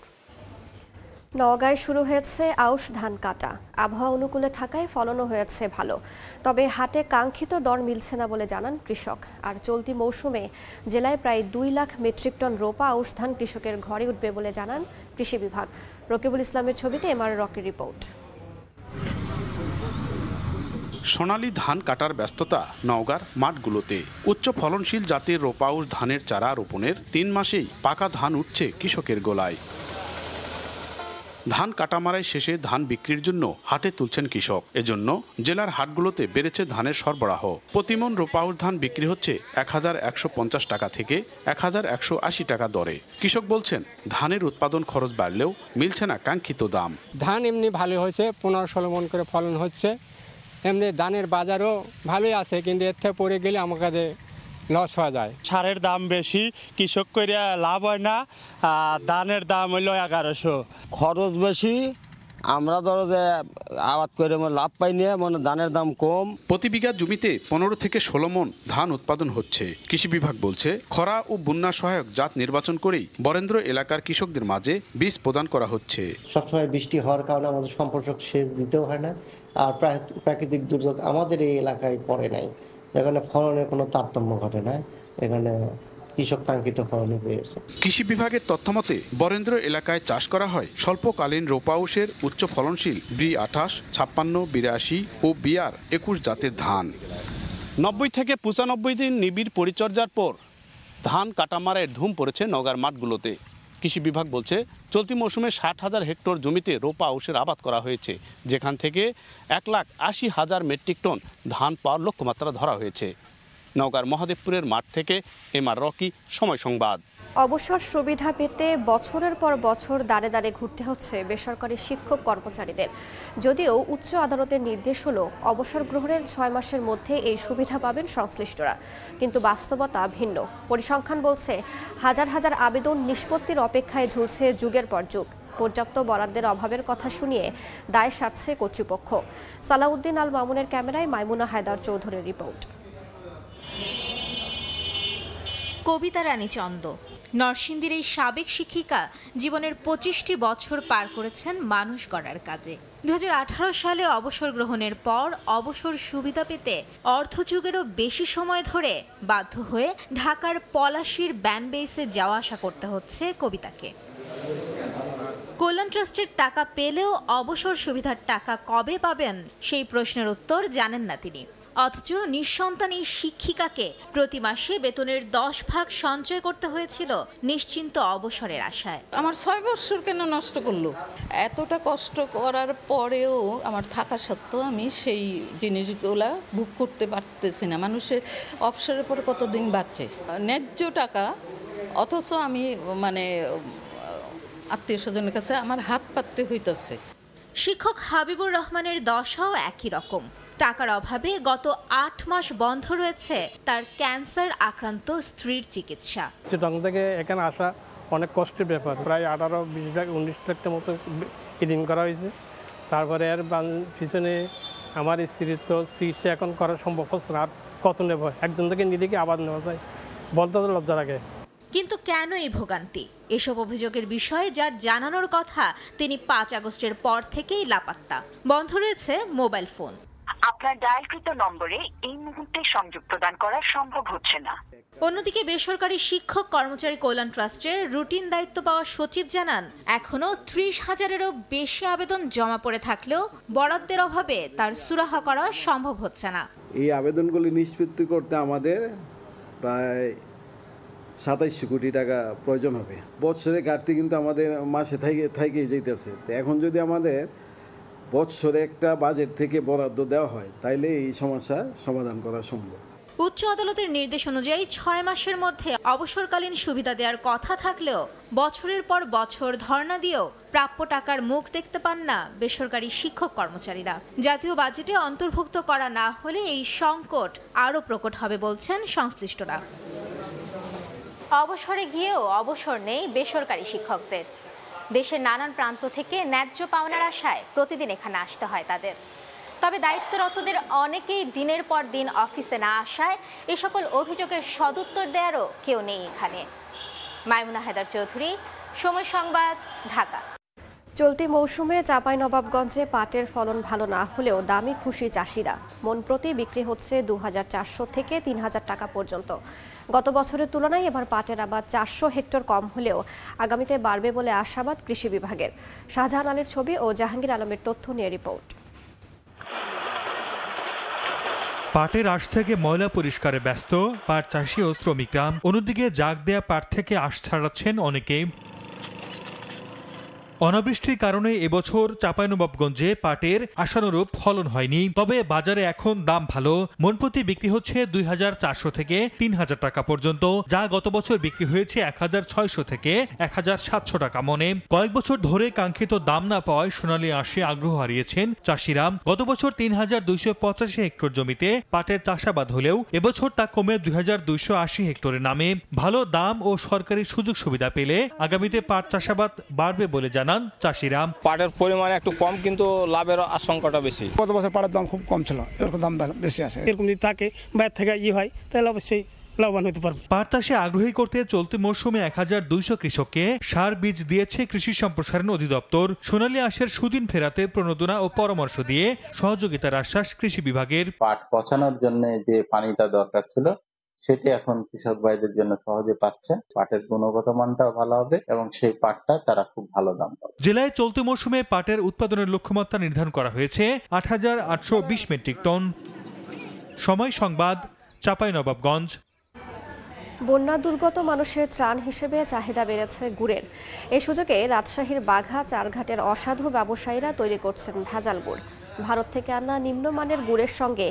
নওগাঁয় শুরু হয়েছে আউশ ধান কাটা। আবহাওয়া অনুকূলে থাকায় ফলনও হয়েছে ভালো, তবে হাটে কাঙ্ক্ষিত দর মিলছে না বলে জানান কৃষক। আর চলতি মৌসুমে জেলায় প্রায় 2 লাখ মেট্রিক টন রোপা আউশ ধান কৃষকের ঘরে উঠবে বলে জানান কৃষি বিভাগ। রকিবুল ইসলামের ছবিতে এমআর রকির রিপোর্ট। সোনালী ধান কাটার ব্যস্ততা নওগাঁর মাঠগুলোতে। উচ্চ ফলনশীল জাতের রোপা আউশ ধানের চারা রোপণের 3 মাসেই পাকা ধান উঠছে কৃষকের গোলায়। ধান কাটামারাই শেষে ধান বিক্রির জন্য হাটে তুলছেন কৃষক। এজন্য জেলার হাটগুলোতে বেড়েছে ধানের সরবরাহ। প্রতিমন রোপা আউশ ধান বিক্রি হচ্ছে 1,150 টাকা থেকে 1,180 টাকা দরে। কৃষক বলছেন ধানের উৎপাদন খরচ বাড়লেও মিলছে না কাঙ্ক্ষিত দাম। ধান এমনি ভালো হয়েছে, 15-16 মণ করে ফলন হচ্ছে। এমনি ধানের বাজারও ভালোই আছে, কিন্তু এর থেকে পরে গেলে আমাকে লস হয়ে যায়। সারের দাম বেশি, কৃষক করে লাভ হয় না। ধানের দাম হইল 1100। খরচ বেশি, আমরা ধরো যে আবাদ করে লাভ পাই না, মানে ধানের দাম কম। প্রতি বিঘা জমিতে 15 থেকে 16 মণ ধান উৎপাদন হচ্ছে। কৃষি বিভাগ বলছে খরা ও বন্যা সহায়ক জাত নির্বাচন করেই বরেন্দ্র এলাকার কৃষকদের মাঝে বীজ প্রদান করা হচ্ছে। সবসময় বৃষ্টি হওয়ার কারণে আমাদের সম্প্রসারক সেচ দিতেও হয় না, আর প্রাকৃতিক দুর্যোগ আমাদের এই এলাকায় পড়ে নাই, এখানে ফলনের কোনো তারতম্য ঘটে না, এখানে কৃষক কাঙ্ক্ষিত ফলনই পেয়েছে। কৃষি বিভাগের তথ্যমতে বরেন্দ্র এলাকায় চাষ করা হয় স্বল্পকালীন রোপা আউশের উচ্চ ফলনশীল B28, 56, 82 ও BR 21 জাতের ধান। 90 থেকে 95 দিন নিবিড় পরিচর্যার পর ধান কাটামারায় ধুম পড়েছে নওগাঁর মাঠগুলোতে। কৃষি বিভাগ বলছে চলতি মৌসুমে 60,000 হেক্টর জমিতে রোপা আউশের আবাদ করা হয়েছে, যেখান থেকে 1,80,000 মেট্রিক টন ধান পাওয়ার লক্ষ্যমাত্রা ধরা হয়েছে। নওগাঁর মহাদেবপুরের মাঠ থেকে এমআর রকি, সময় সংবাদ। অবসর সুবিধা পেতে বছরের পর বছর দাঁড়ে দাঁড়ে ঘুরতে হচ্ছে বেসরকারি শিক্ষক কর্মচারীদের। যদিও উচ্চ আদালতের নির্দেশ হলো অবসর গ্রহণের 6 মাসের মধ্যে এই সুবিধা পাবেন সংশ্লিষ্টরা, কিন্তু বাস্তবতা ভিন্ন। পরিসংখ্যান বলছে হাজার হাজার আবেদন নিষ্পত্তির অপেক্ষায় ঝুলছে যুগের পর যুগ। পর্যাপ্ত বরাদ্দের অভাবের কথা শুনিয়ে দায় সারছে কর্তৃপক্ষ। সালাউদ্দিন আল মামুনের ক্যামেরায় মাইমুনা হায়দার চৌধুরীর রিপোর্ট। কবিতা রানী চন্দ নরসিংদীর এই সাবেক শিক্ষিকা জীবনের 25টি বছর পার করেছেন মানুষ গড়ার কাজে। 2018 সালে অবসর গ্রহণের পর অবসর সুবিধা পেতে অর্ধযুগেরও বেশি সময় ধরে বাধ্য হয়ে ঢাকার পলাশীর ব্যানবেইসে যাওয়া আসা করতে হচ্ছে কবিতাকে। কল্যাণ ট্রাস্টের টাকা পেলেও অবসর সুবিধার টাকা কবে পাবেন সেই প্রশ্নের উত্তর জানেন না তিনি। অথচ নিঃসন্তান এই শিক্ষিকাকে প্রতি মাসে বেতনের 10 ভাগ সঞ্চয় করতে হয়েছিল নিশ্চিন্ত অবসরের আশায়। আমার 6 বছর কেন নষ্ট করলো? এতটা কষ্ট করার পরেও আমার থাকা সত্ত্বেও আমি সেই জিনিসগুলা ভোগ করতে পারতেছি না। মানুষের অবসরের পর কতদিন বাঁচে, ন্যায্য টাকা, অথচ আমি আত্মীয় স্বজনের কাছে আমার হাত পাততে হইতেছে। শিক্ষক হাবিবুর রহমানের দশাও একই রকম। টাকার অভাবে গত 8 মাস বন্ধ রয়েছে তার ক্যান্সার আক্রান্ত স্ত্রীর চিকিৎসা। চিটাং থেকে এখানে আসা অনেক কষ্টের ব্যাপার। প্রায় 18-20 লাখ 19 লাখের মতো ঋণ করা হয়েছে। তারপরে এর পিছনে আমার স্ত্রীর তো চিকিৎসা এখন করা সম্ভব হচ্ছে না। আর কত নেব? একজন থেকে নিলে কি আবার নেওয়া যায়? বলতে তো লজ্জা লাগে। কিন্তু কেন এই ভোগান্তি? এসব অভিযোগের বিষয়ে যার জানানোর কথা তিনি 5 আগস্টের পর থেকেই লাপাত্তা। বন্ধ রয়েছে মোবাইল ফোন। আপনার ডায়ালকৃত নম্বরে এই মুহূর্তে সংযোগ প্রদান করা সম্ভব হচ্ছে না। অন্যদিকে বেসরকারি শিক্ষক কর্মচারী কল্যাণ ট্রাস্টের রুটিন দায়িত্ব পাওয়া সচিব জানান এখনো 30,000-এরও বেশি আবেদন জমা পড়ে থাকলেও বরাদ্দের অভাবে তার সুরাহা করা সম্ভব হচ্ছে না। এই আবেদনগুলি নিষ্পত্তি করতে আমাদের প্রায় 2700 কোটি টাকা প্রয়োজন হবে। বৎসরে ঘাটতি কিন্তু আমাদের মাসে থাইকেই যেতেছে। তো এখন যদি আমাদের বৎসরে একটা বাজেট থেকে বরাদ্দ দেওয়া হয় তাইলে এই সমস্যা সমাধান করা সম্ভব। উচ্চ আদালতের নির্দেশ অনুযায়ী 6 মাসের মধ্যে অবসরকালীন সুবিধা দেওয়ার কথা থাকলেও বছরের পর বছর ধর্ণা দিয়েও প্রাপ্য টাকার মুখ দেখতে পান না বেসরকারি শিক্ষক কর্মচারীরা। জাতীয় বাজেটে অন্তর্ভুক্ত করা না হলে এই সংকট আরও প্রকট হবে বলছেন সংশ্লিষ্টরা। অবসরে গিয়েও অবসর নেই বেসরকারি শিক্ষকদের। দেশের নানান প্রান্ত থেকে ন্যায্য পাওনার আশায় প্রতিদিন এখানে আসতে হয় তাদের। তবে দায়িত্বরতদের অনেকেই দিনের পর দিন অফিসে না আসায় এ সকল অভিযোগের সদুত্তর দেওয়ারও কেউ নেই এখানে। মাইমুনা হায়দার চৌধুরী, সময় সংবাদ, ঢাকা। চলতি মৌসুমে চাঁপাইনবাবগঞ্জে পাটের ফলন ভালো না হলেও দামে খুশি চাষিরা। মন প্রতি বিক্রি হচ্ছে 2400 থেকে 3000 টাকা পর্যন্ত। গত বছরের তুলনায় এবার পাটের আবাদ 400 হেক্টর কম হলেও আগামীতে বাড়বে বলে আশাবাদ কৃষি বিভাগের। শাহজাহান আলীর ছবি ও জাহাঙ্গীর আলমের তথ্য নিয়ে রিপোর্ট। পাটের আঁশ থেকে ময়লা পরিষ্কারে ব্যস্ত পাট চাষি ও শ্রমিকরা। অন্যদিকে জাগ দেয়া পাট থেকে আঁশ ছাড়াচ্ছেন অনেকেই। অনাবৃষ্টির কারণে এবছর চাঁপাইনবাবগঞ্জে পাটের আশানুরূপ ফলন হয়নি। তবে বাজারে এখন দাম ভালো। মনপ্রতি বিক্রি হচ্ছে 2400 থেকে 3000 টাকা পর্যন্ত, যা গত বছর বিক্রি হয়েছে 1600 থেকে 1700 টাকা মনে। কয়েক বছর ধরে কাঙ্ক্ষিত দাম না পাওয়ায় সোনালী আঁশে আগ্রহ হারিয়েছেন চাষিরা। গত বছর 3285 হেক্টর জমিতে পাটের চাষাবাদ হলেও এবছর তা কমে 2280 হেক্টরে নামে। ভালো দাম ও সরকারি সুযোগ সুবিধা পেলে আগামীতে পাট চাষাবাদ বাড়বে বলে জানান চাষিরা। পাটের পরিমাণ একটু কম, কিন্তু লাভের আশঙ্কাটা বেশি। গত বছর পাটের দাম খুব কম ছিল, এরকম দাম বেশি আছে। এরকম যদি থাকে বাইরে থেকে হয় তাহলে অবশ্যই লাভবান হতে পারবে। পাট চাষে আগ্রহী করতে চলতি মৌসুমে 1200 কৃষককে সার বীজ দিয়েছে কৃষি সম্প্রসারণ অধিদপ্তর। সোনালী আঁশের সুদিন ফেরাতে প্রণোদনা ও পরামর্শ দিয়ে সহযোগিতার আশ্বাস কৃষি বিভাগের। পাট পচানোর জন্য যে পানিটা দরকার ছিল সেটি এখন কৃষক ভাইদের জন্য সহজে পাচ্ছে। পাটের গুণগত মানটাও ভালো হবে এবং সেই পাটটা তারা খুব ভালো দাম পাবে। জেলায় চলতি মৌসুমে পাটের উৎপাদনের লক্ষ্যমাত্রা নির্ধারণ করা হয়েছে 8820 মেট্রিক টন। সময় সংবাদ, চাঁপাইনবাবগঞ্জ। বন্যা দুর্গত মানুষের ত্রাণ হিসেবে চাহিদা বেড়েছে গুড়ের। এই সুযোগে রাজশাহীর বাঘা চারঘাটের অসাধু ব্যবসায়ীরা তৈরি করছেন ভেজাল গুড়। ভারত থেকে আনা নিম্নমানের গুড়ের সঙ্গে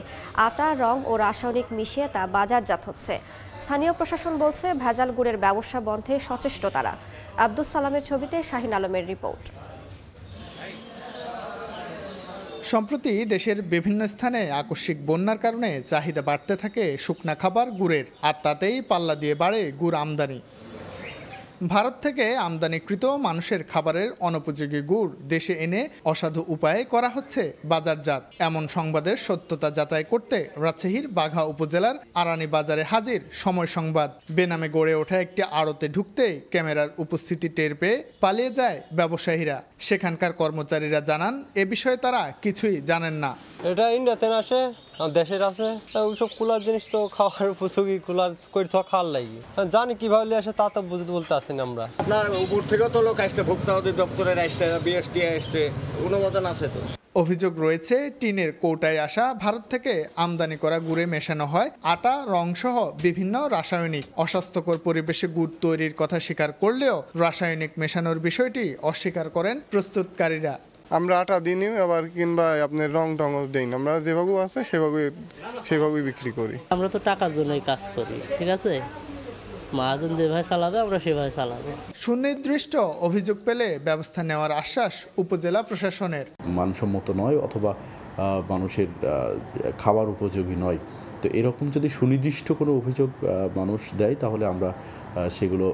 আটা, রং ও রাসায়নিক মিশিয়ে তা বাজারজাত হচ্ছে। স্থানীয় প্রশাসন বলছে ভেজাল গুড়ের ব্যবসা বন্ধে সচেষ্ট তারা। আব্দুস সালামের ছবিতে শাহিন আলমের রিপোর্ট। সম্প্রতি দেশের বিভিন্ন স্থানে আকস্মিক বন্যার কারণে চাহিদা বাড়তে থাকে শুকনা খাবার গুড়ের, আর তাতেই পাল্লা দিয়ে বাড়ে গুড় আমদানি। ভারত থেকে আমদানিকৃত মানুষের খাবারের অনুপযোগী গুড় দেশে এনে অসাধু উপায়ে করা হচ্ছে বাজারজাত। এমন সংবাদের সত্যতা যাচাই করতে রাজশাহীর বাঘা উপজেলার আরানি বাজারে হাজির সময় সংবাদ। বেনামে গড়ে ওঠা একটি আড়তে ঢুকতেই ক্যামেরার উপস্থিতি টের পেয়ে পালিয়ে যায় ব্যবসায়ীরা। সেখানকার কর্মচারীরা জানান এ বিষয়ে তারা কিছুই জানেন না। এটা ইন্ডিয়াতে আসে, দেশের আছে, ওইসব কুলার জিনিস তো খাওয়ার উপযোগী, কুলার করে তো খাওয়ার লাগে। জানি কিভাবে আসে তা তো বুঝতে বলতে আসেন আমরা। আপনার উপর থেকেও তো লোক আসছে, ভোক্তা অধিদপ্তরের আসছে, বিএসটি আসছে, অনুমোদন আছে তো। অভিযোগ রয়েছে টিনের কৌটায় আসা ভারত থেকে আমদানি করা গুড়ে মেশানো হয় আটা, রং সহ বিভিন্ন রাসায়নিক। অস্বাস্থ্যকর পরিবেশে গুড় তৈরির কথা স্বীকার করলেও রাসায়নিক মেশানোর বিষয়টি অস্বীকার করেন প্রস্তুতকারীরা। আমরা আটা দিইনি, আবার কিংবা আপনার রং টংও দিই না, আমরা যেভাবে আছে সেভাবেই বিক্রি করি। আমরা তো টাকার জন্যই কাজ করি, ঠিক আছে, মহাজন যেভাবে চালাবে আমরা সেভাবে চালাবো। সুনির্দিষ্ট অভিযোগ পেলে ব্যবস্থা নেওয়ার আশ্বাস উপজেলা প্রশাসনের। মানসম্মত নয় অথবা মানুষের খাবার উপযোগী নয়, তো এরকম যদি সুনির্দিষ্ট কোনো অভিযোগ মানুষ দেয় তাহলে আমরা সেগুলো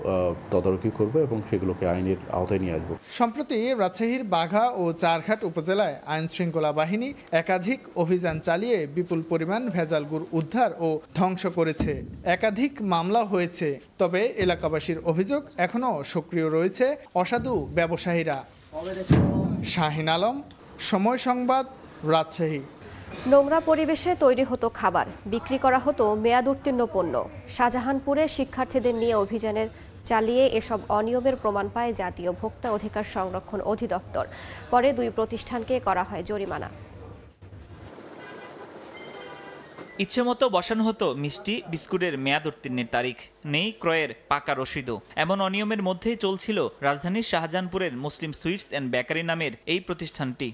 তদারকি করব এবং সেগুলোকে আইনের আওতায় নিয়ে আসব। সম্প্রতি রাজশাহীর বাঘা ও চারঘাট উপজেলায় আইন শৃঙ্খলা বাহিনী একাধিক অভিযান চালিয়ে বিপুল পরিমাণ ভেজাল গুড় উদ্ধার ও ধ্বংস করেছে। একাধিক মামলা হয়েছে, তবে এলাকাবাসীর অভিযোগ এখনও সক্রিয় রয়েছে অসাধু ব্যবসায়ীরা। শাহিন আলম, সময় সংবাদ, রাজশাহী। নোংরা পরিবেশে তৈরি হতো খাবার, বিক্রি করা হতো মেয়াদ উত্তীর্ণ পণ্য। শাহজাহানপুরে শিক্ষার্থীদের নিয়ে অভিযানের চালিয়ে এসব অনিয়মের প্রমাণ পায় জাতীয় ভোক্তা অধিকার সংরক্ষণ অধিদপ্তর। পরে দুই প্রতিষ্ঠানকে করা হয় জরিমানা। ইচ্ছেমতো বসানো হতো মিষ্টি বিস্কুটের মেয়াদ উত্তীর্ণের তারিখ, নেই ক্রয়ের পাকা রসিদও। এমন অনিয়মের মধ্যেই চলছিল রাজধানীর শাহজাহানপুরের মুসলিম সুইটস অ্যান্ড বেকারি নামের এই প্রতিষ্ঠানটি।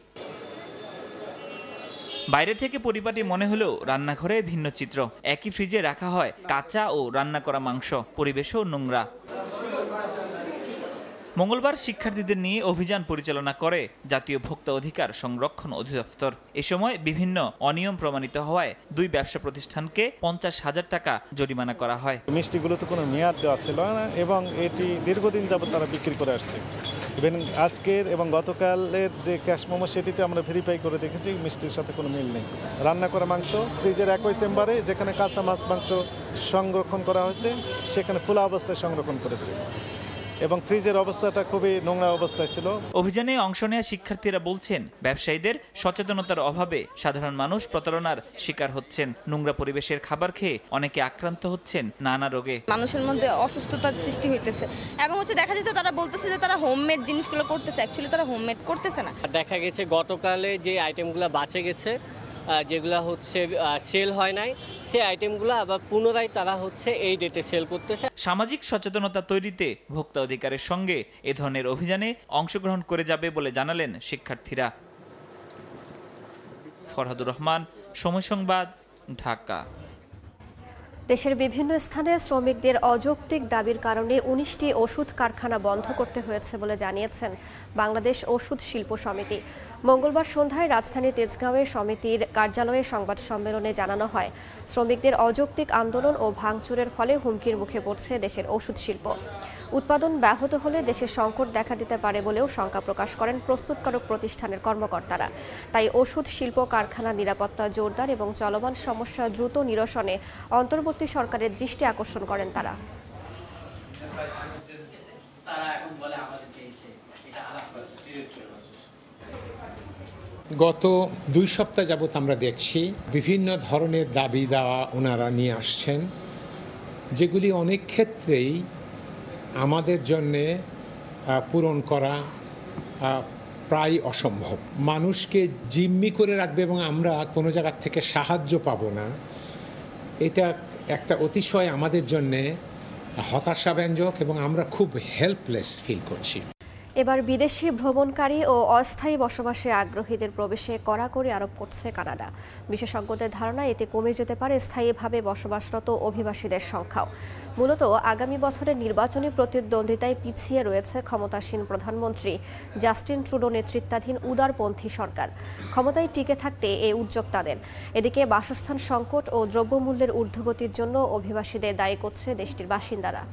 বাইরে থেকে পরিপাটি মনে হলেও রান্নাঘরে ভিন্ন চিত্র। একই ফ্রিজে রাখা হয় কাঁচা ও রান্না করা মাংস, পরিবেশও নোংরা। মঙ্গলবার শিক্ষার্থীদের নিয়ে অভিযান পরিচালনা করে জাতীয় ভোক্তা অধিকার সংরক্ষণ অধিদপ্তর। এ সময় বিভিন্ন অনিয়ম প্রমাণিত হওয়ায় 2 ব্যবসা প্রতিষ্ঠানকে 50,000 টাকা জরিমানা করা হয়। মিষ্টিগুলোতে কোনো মেয়াদ দেওয়া ছিল না এবং এটি দীর্ঘদিন যাবত তারা বিক্রি করে আসছে। ইভেন আজকের এবং গতকালের যে ক্যাশ মোমো সেটিতে আমরা ভেরিফাই করে দেখেছি মিষ্টির সাথে কোনো মিল নেই। রান্না করা মাংস ফ্রিজের একই চেম্বারে যেখানে কাঁচা মাছ মাংস সংরক্ষণ করা হয়েছে সেখানে খোলা অবস্থায় সংরক্ষণ করেছে এবং ফ্রিজের অবস্থাটা খুবই নোংরা অবস্থায় ছিল। অভিযানে অংশ নেওয়া শিক্ষার্থীরা বলছেন, ব্যবসায়ীদের সচেতনতার অভাবে সাধারণ মানুষ প্রতারণার শিকার হচ্ছেন। নোংরা পরিবেশের খাবার খেয়ে অনেকে আক্রান্ত হচ্ছেন নানা রোগে। মানুষের মধ্যে অসুস্থতার সৃষ্টি হইতেছে এবং দেখা যাচ্ছে তারা বলতেছে যে তারা হোমমেড জিনিসগুলো করতেছে, অ্যাকচুয়ালি তারা হোমমেড করতেছে না। দেখা গেছে গতকালে যে আইটেমগুলো বাঁচে গেছে, যেগুলো হচ্ছে সেল হয় নাই, সেই আইটেমগুলো আবার পুনরায় তারা হচ্ছে এই ডেটে সেল করতেছে। সামাজিক সচেতনতা তৈরিতে ভোক্তা অধিকারের সঙ্গে এ ধরনের অভিযানে অংশগ্রহণ করে যাবে বলে জানালেন শিক্ষার্থীরা। ফরহাদুর রহমান, সময় সংবাদ, ঢাকা। দেশের বিভিন্ন স্থানে শ্রমিকদের অযৌক্তিক দাবির কারণে 19টি ওষুধ কারখানা বন্ধ করতে হয়েছে বলে জানিয়েছেন বাংলাদেশ ওষুধ শিল্প সমিতি। মঙ্গলবার সন্ধ্যায় রাজধানী তেজগাঁওয়ে সমিতির কার্যালয়ে সংবাদ সম্মেলনে জানানো হয়, শ্রমিকদের অযৌক্তিক আন্দোলন ও ভাঙচুরের ফলে হুমকির মুখে পড়ছে দেশের ওষুধ শিল্প। উৎপাদন ব্যাহত হলে দেশে সংকট দেখা দিতে পারে বলেও শঙ্কা প্রকাশ করেন প্রস্তুতকারক প্রতিষ্ঠানের কর্মকর্তারা। তাই ওষুধ শিল্প কারখানার নিরাপত্তা জোরদার এবং চলমান সমস্যা দ্রুত নিরসনে অন্তর্বর্তী সরকারের দৃষ্টি আকর্ষণ করেন তারা। গত 2 সপ্তাহ যাবত আমরা দেখছি বিভিন্ন ধরনের দাবি দাওয়া ওনারা নিয়ে আসছেন, যেগুলি অনেক ক্ষেত্রেই আমাদের জন্যে পূরণ করা প্রায় অসম্ভব। মানুষকে জিম্মি করে রাখবে এবং আমরা কোনো জায়গা থেকে সাহায্য পাবো না, এটা একটা অতিশয় আমাদের জন্যে হতাশাব্যঞ্জক এবং আমরা খুব হেল্পলেস ফিল করছি। এবার বিদেশি ভ্রমণকারী ও অস্থায়ী বসবাসে আগ্রহীদের প্রবেশে কড়াকড়ি আরোপ করছে কানাডা। বিশেষজ্ঞদের ধারণা এতে কমে যেতে পারে স্থায়ীভাবে বসবাসরত অভিবাসীদের সংখ্যাও। মূলত আগামী বছরের নির্বাচনী প্রতিদ্বন্দ্বিতায় পিছিয়ে রয়েছে ক্ষমতাসীন প্রধানমন্ত্রী জাস্টিন ট্রুডো নেতৃত্বাধীন উদারপন্থী সরকার। ক্ষমতায় টিকে থাকতে এই উদ্যোগ তাদের। এদিকে বাসস্থান সংকট ও দ্রব্যমূল্যের ঊর্ধ্বগতির জন্য অভিবাসীদের দায়ী করছে দেশটির বাসিন্দারা।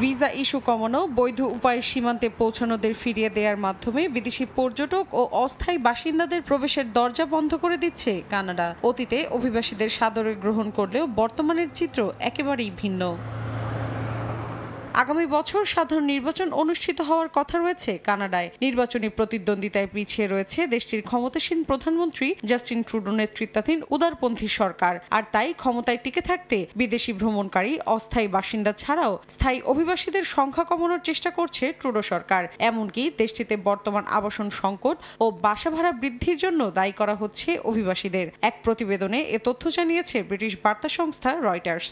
ভিসা ইস্যু কমানো, বৈধ উপায়ে সীমান্তে পৌঁছানোদের ফিরিয়ে দেওয়ার মাধ্যমে বিদেশি পর্যটক ও অস্থায়ী বাসিন্দাদের প্রবেশের দরজা বন্ধ করে দিচ্ছে কানাডা। অতীতে অভিবাসীদের সাদরে গ্রহণ করলেও বর্তমানের চিত্র একেবারেই ভিন্ন। আগামী বছর সাধারণ নির্বাচন অনুষ্ঠিত হওয়ার কথা রয়েছে কানাডায়। নির্বাচনী প্রতিদ্বন্দ্বিতায় পিছিয়ে রয়েছে দেশটির ক্ষমতাসীন প্রধানমন্ত্রী জাস্টিন ট্রুডো নেতৃত্বাধীন উদারপন্থী সরকার। আর তাই ক্ষমতায় টিকে থাকতে বিদেশি ভ্রমণকারী, অস্থায়ী বাসিন্দা ছাড়াও স্থায়ী অভিবাসীদের সংখ্যা কমানোর চেষ্টা করছে ট্রুডো সরকার। এমনকি দেশটিতে বর্তমান আবাসন সংকট ও বাসা ভাড়া বৃদ্ধির জন্য দায়ী করা হচ্ছে অভিবাসীদের। এক প্রতিবেদনে এ তথ্য জানিয়েছে ব্রিটিশ বার্তা সংস্থা রয়টার্স।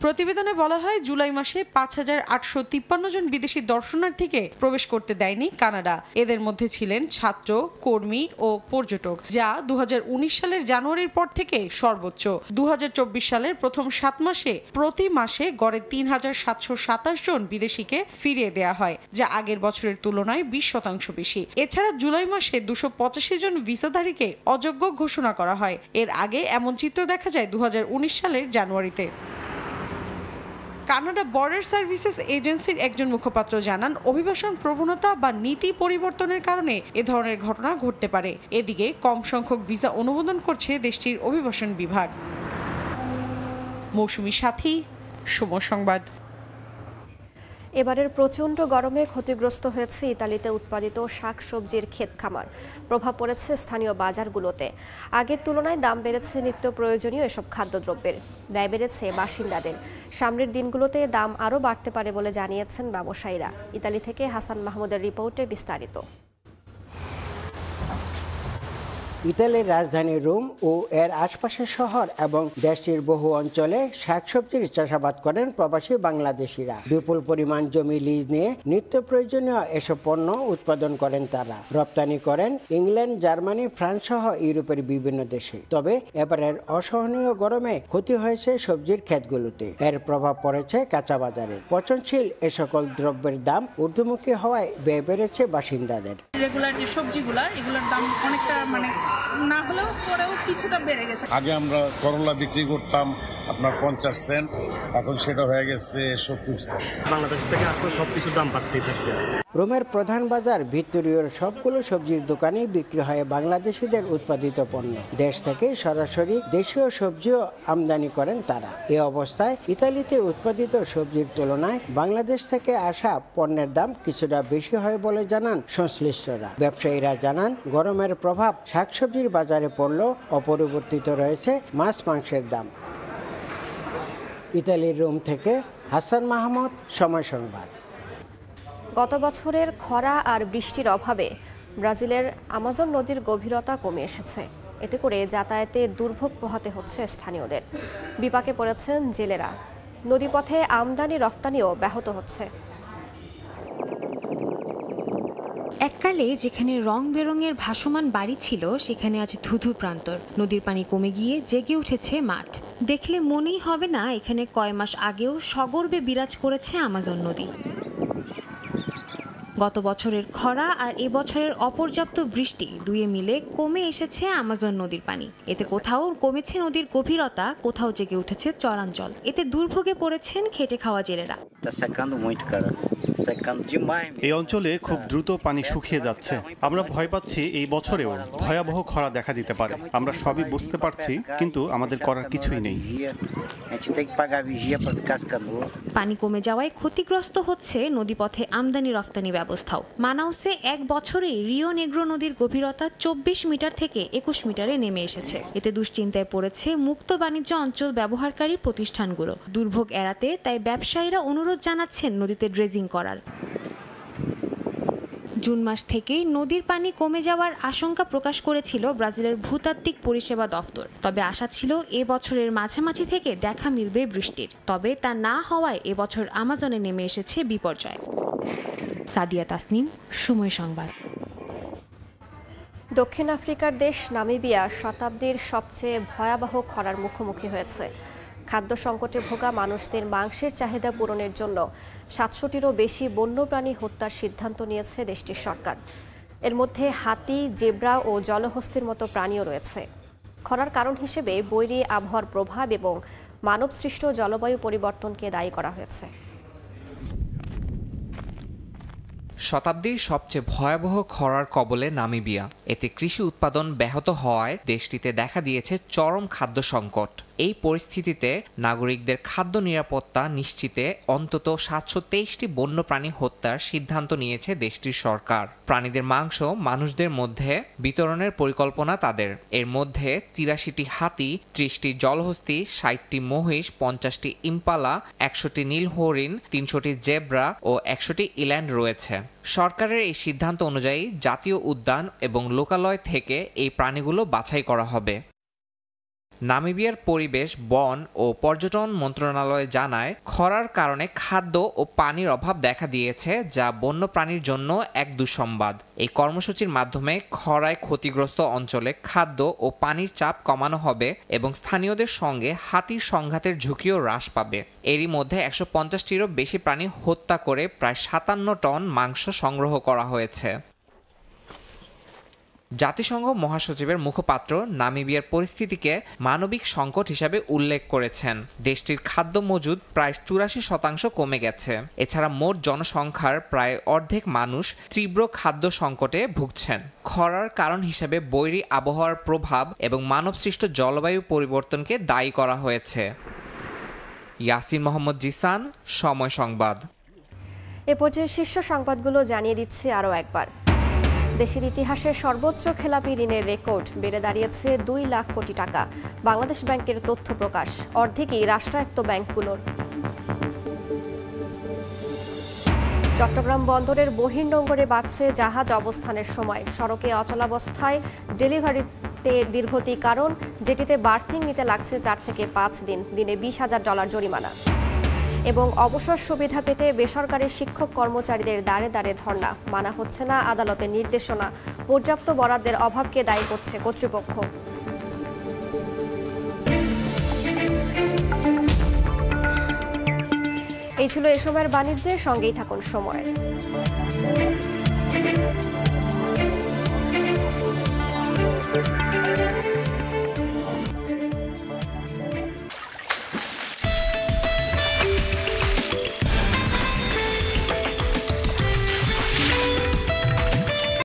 প্রতিবেদনে বলা হয়, জুলাই মাসে 5,853 জন বিদেশি দর্শনার্থীকে প্রবেশ করতে দেয়নি কানাডা। এদের মধ্যে ছিলেন ছাত্র, কর্মী ও পর্যটক, যা 2019 সালের জানুয়ারির পর থেকে সর্বোচ্চ। 2024 সালের প্রথম 7 মাসে প্রতি মাসে গড়ে 3,727 জন বিদেশিকে ফিরিয়ে দেওয়া হয়, যা আগের বছরের তুলনায় 20% বেশি। এছাড়া জুলাই মাসে 285 জন ভিসাধারীকে অযোগ্য ঘোষণা করা হয়। এর আগে এমন চিত্র দেখা যায় 2019 সালের জানুয়ারিতে। কানাডা বর্ডার সার্ভিসেস এজেন্সির একজন মুখপাত্র জানান, অভিবাসন প্রবণতা বা নীতি পরিবর্তনের কারণে এ ধরনের ঘটনা ঘটতে পারে। এদিকে কম সংখ্যক ভিসা অনুমোদন করছে দেশটির অভিবাসন বিভাগ। মৌসুমী সাথী, সময় সংবাদ। এবারের প্রচণ্ড গরমে ক্ষতিগ্রস্ত হয়েছে ইতালিতে উৎপাদিত শাকসবজির ক্ষেত খামার। প্রভাব পড়েছে স্থানীয় বাজারগুলোতে। আগের তুলনায় দাম বেড়েছে নিত্য প্রয়োজনীয় এসব খাদ্যদ্রব্যের। ব্যয় বেড়েছে বাসিন্দাদের। সামনের দিনগুলোতে দাম আরও বাড়তে পারে বলে জানিয়েছেন ব্যবসায়ীরা। ইতালি থেকে হাসান মাহমুদের রিপোর্টে বিস্তারিত। ইতালির রাজধানী রোম ও এর আশপাশের শহর এবং দেশটির বহু অঞ্চলে শাকসবজির চাষাবাদ করেন প্রবাসী বাংলাদেশিরা। বিপুল পরিমাণ জমি লিজ নিয়ে নিত্য প্রয়োজনীয় এসব পণ্য উৎপাদন করেন তারা। রপ্তানি করেন ইংল্যান্ড, জার্মানি, ফ্রান্স সহ ইউরোপের বিভিন্ন দেশে। তবে এবারের অসহনীয় গরমে ক্ষতি হয়েছে সবজির ক্ষেতগুলোতে। এর প্রভাব পড়েছে কাঁচা বাজারে। পচনশীল এ সকল দ্রব্যের দাম ঊর্ধ্বমুখী হওয়ায় ব্যয় বেড়েছে বাসিন্দাদের। রেগুলার যে সবজিগুলা এগুলোর দাম অনেকটা না হলেও পরেও কিছুটা বেড়ে গেছে। আগে আমরা করলা বিক্রি করতাম আপনার 50 সেন্ট, এখন সেটা হয়ে গেছে 70 সেন্ট। বাংলাদেশ থেকে আসলে সবকিছুর দাম বাড়তেই থাকবে। রোমের প্রধান বাজার ভিক্টোরিয়ার সবগুলো সবজির দোকানে বিক্রি হয় বাংলাদেশিদের উৎপাদিত পণ্য। দেশ থেকে সরাসরি দেশীয় সবজিও আমদানি করেন তারা। এ অবস্থায় ইতালিতে উৎপাদিত সবজির তুলনায় বাংলাদেশ থেকে আসা পণ্যের দাম কিছুটা বেশি হয় বলে জানান সংশ্লিষ্টরা। ব্যবসায়ীরা জানান, গরমের প্রভাব শাকসবজির বাজারে পড়লেও অপরিবর্তিত রয়েছে মাছ মাংসের দাম। ইতালির রোম থেকে হাসান মাহমুদ, সময় সংবাদ। গত বছরের খরা আর বৃষ্টির অভাবে ব্রাজিলের আমাজন নদীর গভীরতা কমে এসেছে। এতে করে যাতায়াতে দুর্ভোগ পোহাতে হচ্ছে স্থানীয়দের। বিপাকে পড়েছেন জেলেরা। নদীপথে আমদানি রপ্তানিও ব্যাহত হচ্ছে। এককালে যেখানে রং বেরঙের ভাসমান বাড়ি ছিল, সেখানে আজ ধুধু প্রান্তর। নদীর পানি কমে গিয়ে জেগে উঠেছে মাঠ। দেখলে মনেই হবে না এখানে কয় মাস আগেও সগর্বে বিরাজ করেছে আমাজন নদী। গত বছরের খরা আর এবছরের অপর্যাপ্ত বৃষ্টি দুয়ে মিলে কমে এসেছে আমাজন নদীর পানি। এতে কোথাও কমেছে নদীর গভীরতা, কোথাও জেগে উঠেছে চরাঞ্চল। এতে দুর্ভোগে পড়েছেন খেটে খাওয়া জেলেরা। এই অঞ্চলে খুব দ্রুত পানি শুকিয়ে যাচ্ছে। আমরা ভয় পাচ্ছি এই বছরেও ভয়াবহ খরা দেখা দিতে পারে। আমরা সবই বুঝতে পারছি, কিন্তু আমাদের করার কিছুই নেই। পানি কমে যাওয়ায় ক্ষতিগ্রস্ত হচ্ছে নদীপথে আমদানি রফতানি ব্যবস্থাও। মানাউসে এক বছরেই রিও নেগ্রো নদীর গভীরতা 24 মিটার থেকে 21 মিটারে নেমে এসেছে। এতে দুশ্চিন্তায় পড়েছে মুক্ত বাণিজ্য অঞ্চল ব্যবহারকারী প্রতিষ্ঠানগুলো। দুর্ভোগ এড়াতে তাই ব্যবসায়ীরা অনুরোধ জানাচ্ছেন নদীতে ড্রেজিং করার। জুন মাস থেকেই নদীর পানি কমে যাওয়ার আশঙ্কা প্রকাশ করেছিল ব্রাজিলের ভূতাত্ত্বিক পরিষেবা দফতর। তবে আশা ছিল এ বছরের মাঝামাঝি থেকে দেখা মিলবে বৃষ্টির। তবে তা না হওয়ায় এবছর আমাজনে নেমে এসেছে বিপর্যয়। সাদিয়া তাসনিম, সময় সংবাদ। দক্ষিণ আফ্রিকার দেশ নামিবিয়া শতাব্দীর সবচেয়ে ভয়াবহ খরার মুখোমুখি হয়েছে। খাদ্য সংকটে ভোগা মানুষদের মাংসের চাহিদা পূরণের জন্য 700টিরও বেশি বন্যপ্রাণী হত্যার সিদ্ধান্ত নিয়েছে দেশটির সরকার। এর মধ্যে হাতি, জেব্রা ও জলহস্তির মতো প্রাণীও রয়েছে। খরার কারণ হিসেবে বৈরী আবহাওয়ার প্রভাব এবং মানবসৃষ্ট জলবায়ু পরিবর্তনকে দায়ী করা হয়েছে। শতাব্দীর সবচেয়ে ভয়াবহ খরার কবলে নামিবিয়া। এতে কৃষি উৎপাদন ব্যাহত হওয়ায় দেশটিতে দেখা দিয়েছে চরম খাদ্য সংকট। এই পরিস্থিতিতে নাগরিকদের খাদ্য নিরাপত্তা নিশ্চিতে অন্তত 723টি বন্যপ্রাণী হত্যার সিদ্ধান্ত নিয়েছে দেশটির সরকার। প্রাণীদের মাংস মানুষদের মধ্যে বিতরণের পরিকল্পনা তাদের। এর মধ্যে 83টি হাতি, 30টি জলহস্তি, 60টি মহিষ, 50টি ইম্পালা, 100টি নীল হরিণ, 300টি জেব্রা ও 100টি ইল্যান্ড রয়েছে। সরকারের এই সিদ্ধান্ত অনুযায়ী জাতীয় উদ্যান এবং লোকালয় থেকে এই প্রাণীগুলো বাছাই করা হবে। নামিবিয়ার পরিবেশ, বন ও পর্যটন মন্ত্রণালয় জানায়, খরার কারণে খাদ্য ও পানির অভাব দেখা দিয়েছে, যা বন্যপ্রাণীর জন্য এক দুঃসংবাদ। এই কর্মসূচির মাধ্যমে খরায় ক্ষতিগ্রস্ত অঞ্চলে খাদ্য ও পানির চাপ কমানো হবে এবং স্থানীয়দের সঙ্গে হাতির সংঘাতের ঝুঁকিও হ্রাস পাবে। এরই মধ্যে 150টিরও বেশি প্রাণী হত্যা করে প্রায় 57 টন মাংস সংগ্রহ করা হয়েছে। জাতিসংঘ মহাসচিবের মুখপাত্র নামিবিয়ার পরিস্থিতিকে মানবিক সংকট হিসাবে উল্লেখ করেছেন। দেশটির খাদ্য মজুদ প্রায় 84% কমে গেছে। এছাড়া মোট জনসংখ্যার প্রায় অর্ধেক মানুষ তীব্র খাদ্য সংকটে ভুগছেন। খরার কারণ হিসেবে বৈরী আবহাওয়ার প্রভাব এবং মানবসৃষ্ট জলবায়ু পরিবর্তনকে দায়ী করা হয়েছে। ইয়াসিন মোহাম্মদ জিসান, সময় সংবাদ। এ পর্যায়ে শীর্ষ সংবাদগুলো জানিয়ে দিচ্ছি আরও একবার। দেশের ইতিহাসে সর্বোচ্চ খেলাপি ঋণের রেকর্ড বেড়ে দাঁড়িয়েছে 2 লাখ কোটি টাকা। বাংলাদেশ ব্যাংকের তথ্য প্রকাশ। অর্ধেকই রাষ্ট্রায়ত্ত ব্যাংকগুলোর। চট্টগ্রাম বন্দরের বহির্নোঙরে বাড়ছে জাহাজ অবস্থানের সময়। সড়কে অচলাবস্থায় ডেলিভারি দীর্ঘতি কারণ, যেটিতে বার্থিং নিতে লাগছে 4 থেকে 5 দিন, দিনে $20,000 জরিমানা। এবং অবসর সুবিধা পেতে বেসরকারি শিক্ষক কর্মচারীদের দাঁড়ে দাঁড়ে ধর্ণা, মানা হচ্ছে না আদালতের নির্দেশনা, পর্যাপ্ত বরাদ্দের অভাবকে দায়ী করছে কর্তৃপক্ষ। এই ছিল এ সময়ের বাণিজ্যের, সঙ্গেই থাকুন সময়।